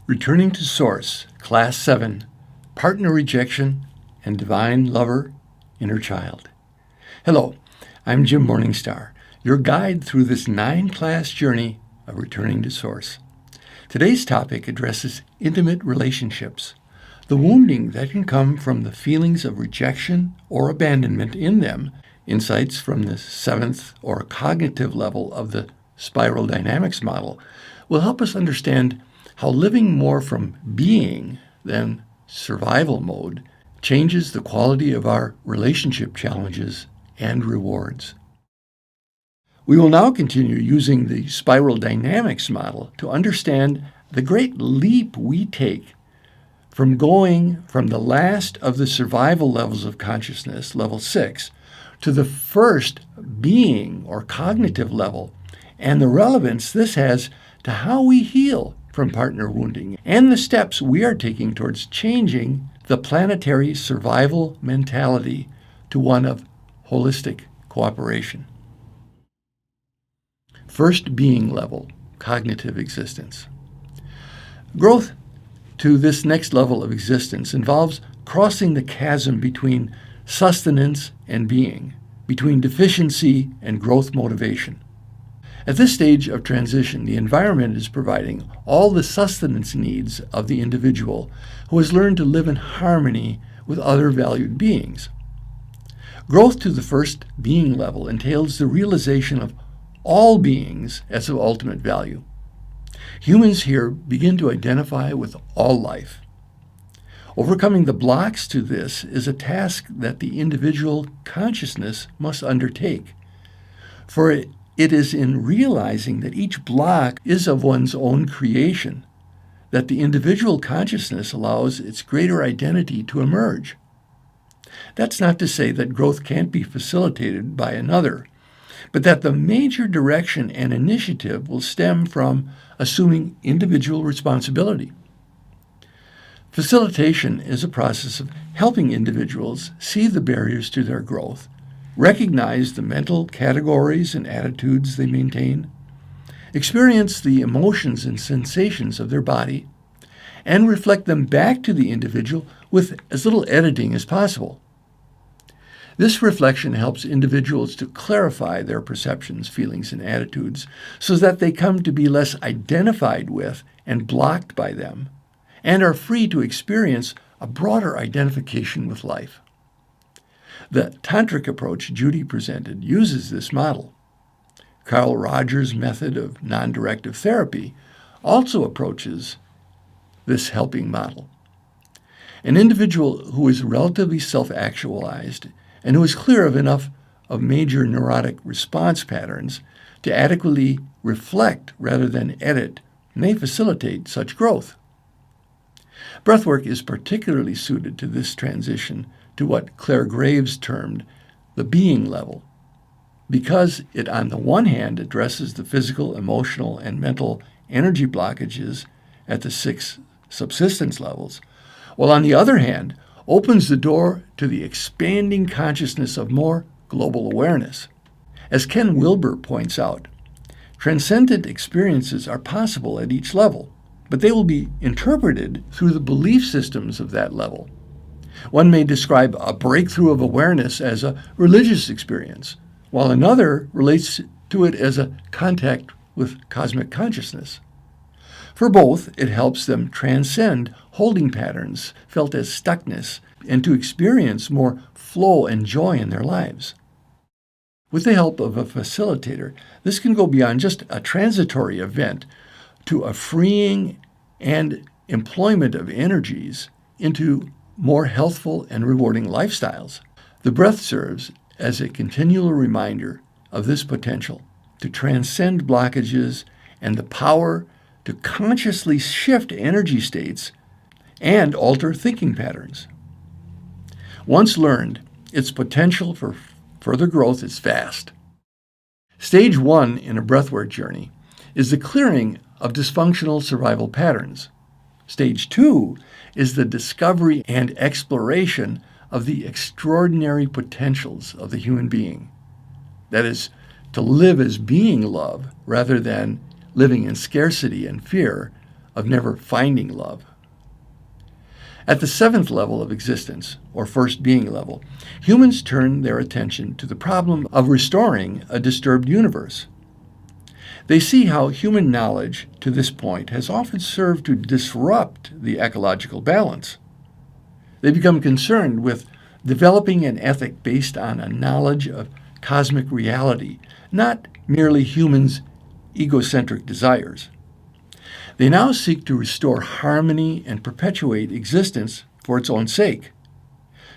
Returning to Source, Class 7, Partner Rejection and Divine Lover, Inner Child. Hello, I'm Jim Morningstar, your guide through this 9-class journey of returning to Source. Today's topic addresses intimate relationships, the wounding that can come from the feelings of rejection or abandonment in them, insights from the 7th or cognitive level of the spiral dynamics model will help us understand how living more from being than survival mode changes the quality of our relationship challenges and rewards. We will now continue using the spiral dynamics model to understand the great leap we take from going from the last of the survival levels of consciousness, level 6, to the first being or cognitive level, and the relevance this has to how we heal from partner wounding, and the steps we are taking towards changing the planetary survival mentality to one of holistic cooperation. First being level, cognitive existence. Growth to this next level of existence involves crossing the chasm between sustenance and being, between deficiency and growth motivation. At this stage of transition, the environment is providing all the sustenance needs of the individual who has learned to live in harmony with other valued beings. Growth to the first being level entails the realization of all beings as of ultimate value. Humans here begin to identify with all life. Overcoming the blocks to this is a task that the individual consciousness must undertake, for it is in realizing that each block is of one's own creation that the individual consciousness allows its greater identity to emerge. That's not to say that growth can't be facilitated by another, but that the major direction and initiative will stem from assuming individual responsibility. Facilitation is a process of helping individuals see the barriers to their growth, recognize the mental categories and attitudes they maintain, experience the emotions and sensations of their body, and reflect them back to the individual with as little editing as possible. This reflection helps individuals to clarify their perceptions, feelings, and attitudes so that they come to be less identified with and blocked by them, and are free to experience a broader identification with life. The tantric approach Judy presented uses this model. Carl Rogers' method of non-directive therapy also approaches this helping model. An individual who is relatively self-actualized and who is clear of enough of major neurotic response patterns to adequately reflect rather than edit may facilitate such growth. Breathwork is particularly suited to this transition to what Claire Graves termed the being level, because it on the one hand addresses the physical, emotional, and mental energy blockages at the 6 subsistence levels, while on the other hand opens the door to the expanding consciousness of more global awareness. As Ken Wilber points out, transcendent experiences are possible at each level, but they will be interpreted through the belief systems of that level. One may describe a breakthrough of awareness as a religious experience, while another relates to it as a contact with cosmic consciousness. For both, it helps them transcend holding patterns felt as stuckness and to experience more flow and joy in their lives. With the help of a facilitator, this can go beyond just a transitory event to a freeing and employment of energies into more healthful and rewarding lifestyles. The breath serves as a continual reminder of this potential to transcend blockages and the power to consciously shift energy states and alter thinking patterns. Once learned, its potential for further growth is vast. Stage 1 in a breathwork journey is the clearing of dysfunctional survival patterns. Stage 2 is the discovery and exploration of the extraordinary potentials of the human being. That is, to live as being love rather than living in scarcity and fear of never finding love. At the 7th level of existence, or first being level, humans turn their attention to the problem of restoring a disturbed universe. They see how human knowledge to this point has often served to disrupt the ecological balance. They become concerned with developing an ethic based on a knowledge of cosmic reality, not merely humans' egocentric desires. They now seek to restore harmony and perpetuate existence for its own sake.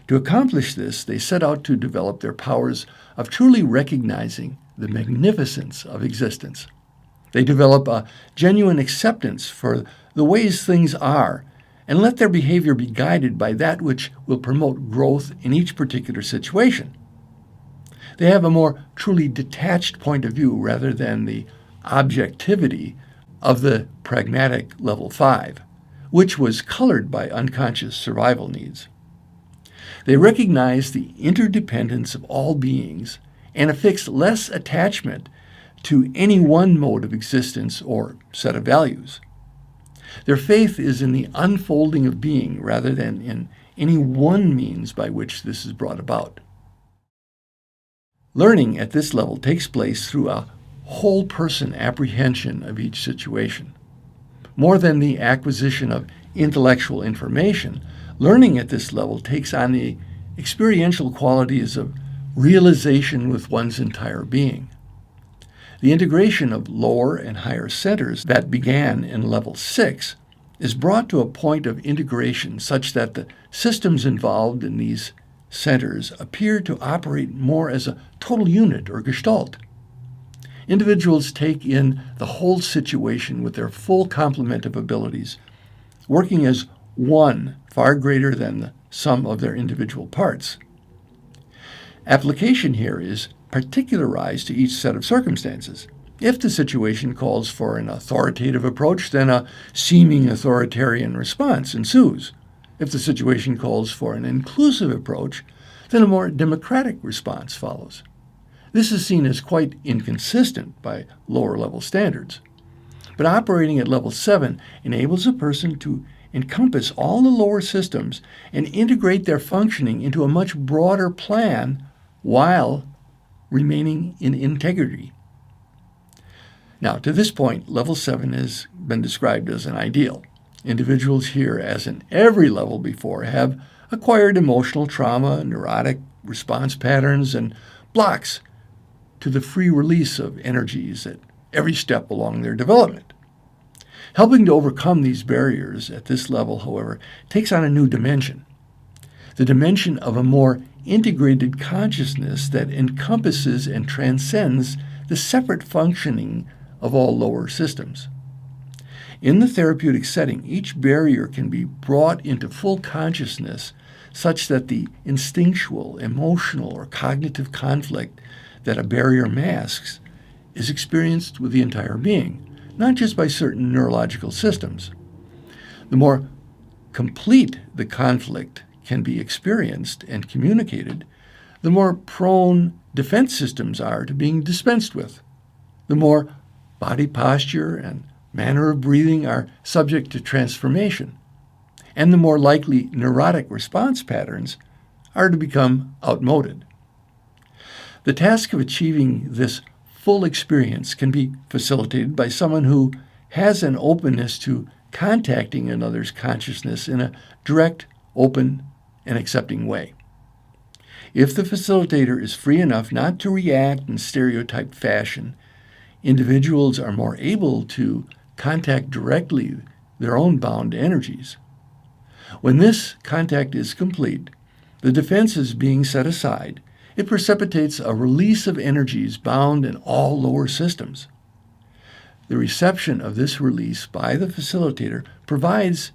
To accomplish this, they set out to develop their powers of truly recognizing the magnificence of existence. They develop a genuine acceptance for the ways things are and let their behavior be guided by that which will promote growth in each particular situation. They have a more truly detached point of view rather than the objectivity of the pragmatic level 5, which was colored by unconscious survival needs. They recognize the interdependence of all beings and affix less attachment to any one mode of existence or set of values. Their faith is in the unfolding of being rather than in any one means by which this is brought about. Learning at this level takes place through a whole-person apprehension of each situation. More than the acquisition of intellectual information, learning at this level takes on the experiential qualities of realization with one's entire being. The integration of lower and higher centers that began in level 6 is brought to a point of integration such that the systems involved in these centers appear to operate more as a total unit or gestalt. Individuals take in the whole situation with their full complement of abilities, working as one far greater than the sum of their individual parts. Application here is particularized to each set of circumstances. If the situation calls for an authoritative approach, then a seeming authoritarian response ensues. If the situation calls for an inclusive approach, then a more democratic response follows. This is seen as quite inconsistent by lower-level standards. But operating at level 7 enables a person to encompass all the lower systems and integrate their functioning into a much broader plan while remaining in integrity. Now, to this point, level 7 has been described as an ideal. Individuals here, as in every level before, have acquired emotional trauma, neurotic response patterns, and blocks to the free release of energies at every step along their development. Helping to overcome these barriers at this level, however, takes on a new dimension. The dimension of a more integrated consciousness that encompasses and transcends the separate functioning of all lower systems. In the therapeutic setting, each barrier can be brought into full consciousness such that the instinctual, emotional, or cognitive conflict that a barrier masks is experienced with the entire being, not just by certain neurological systems. The more complete the conflict can be experienced and communicated, the more prone defense systems are to being dispensed with. The more body posture and manner of breathing are subject to transformation, and the more likely neurotic response patterns are to become outmoded. The task of achieving this full experience can be facilitated by someone who has an openness to contacting another's consciousness in a direct, open, and accepting way. If the facilitator is free enough not to react in stereotyped fashion, individuals are more able to contact directly their own bound energies. When this contact is complete, the defenses being set aside, it precipitates a release of energies bound in all lower systems. The reception of this release by the facilitator provides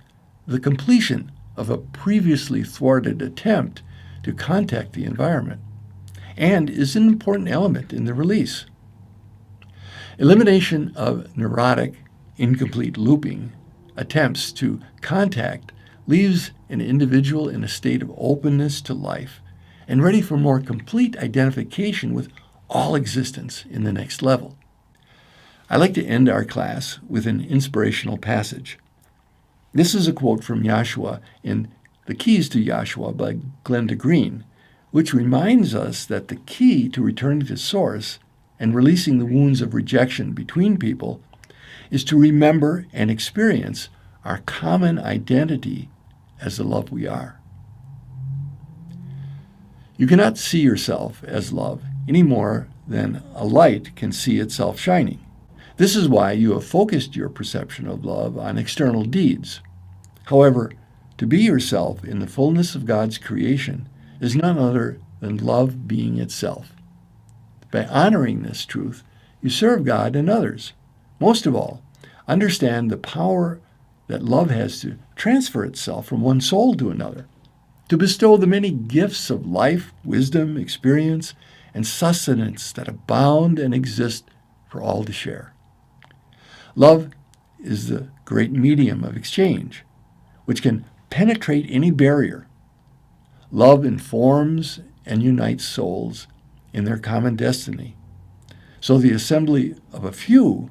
the completion of a previously thwarted attempt to contact the environment and is an important element in the release. Elimination of neurotic, incomplete looping attempts to contact leaves an individual in a state of openness to life and ready for more complete identification with all existence in the next level. I like to end our class with an inspirational passage. This is a quote from Yahshua in The Keys to Yahshua by Glenda Green, which reminds us that the key to returning to Source and releasing the wounds of rejection between people is to remember and experience our common identity as the love we are. You cannot see yourself as love any more than a light can see itself shining. This is why you have focused your perception of love on external deeds. However, to be yourself in the fullness of God's creation is none other than love being itself. By honoring this truth, you serve God and others. Most of all, understand the power that love has to transfer itself from one soul to another, to bestow the many gifts of life, wisdom, experience, and sustenance that abound and exist for all to share. Love is the great medium of exchange, which can penetrate any barrier. Love informs and unites souls in their common destiny, so the assembly of a few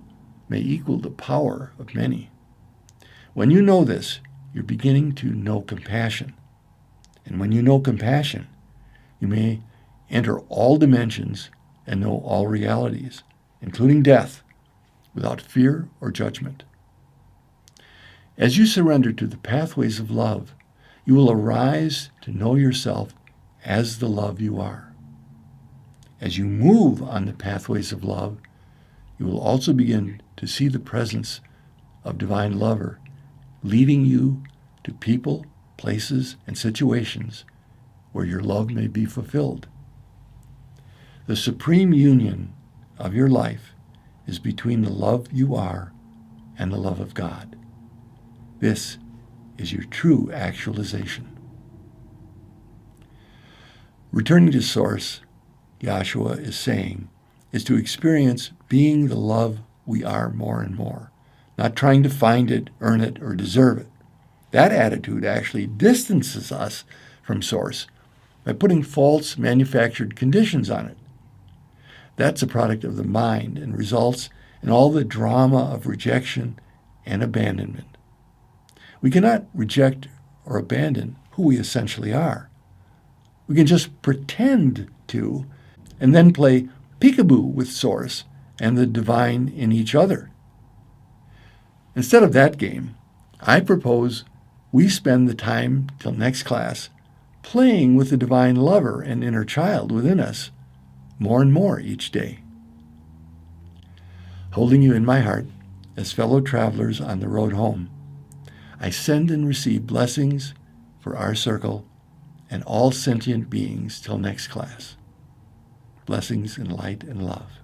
may equal the power of many. When you know this, you're beginning to know compassion. And when you know compassion, you may enter all dimensions and know all realities, including death, without fear or judgment. As you surrender to the pathways of love, you will arise to know yourself as the love you are. As you move on the pathways of love, you will also begin to see the presence of Divine Lover leading you to people, places, and situations where your love may be fulfilled. The supreme union of your life is between the love you are and the love of God. This is your true actualization. Returning to Source, Yahshua is saying, is to experience being the love we are more and more, not trying to find it, earn it, or deserve it. That attitude actually distances us from Source by putting false manufactured conditions on it. That's a product of the mind and results in all the drama of rejection and abandonment. We cannot reject or abandon who we essentially are. We can just pretend to, and then play peekaboo with Source and the divine in each other. Instead of that game, I propose we spend the time till next class playing with the Divine Lover and inner child within us more and more each day. Holding you in my heart as fellow travelers on the road home, I send and receive blessings for our circle and all sentient beings till next class. Blessings in light and love.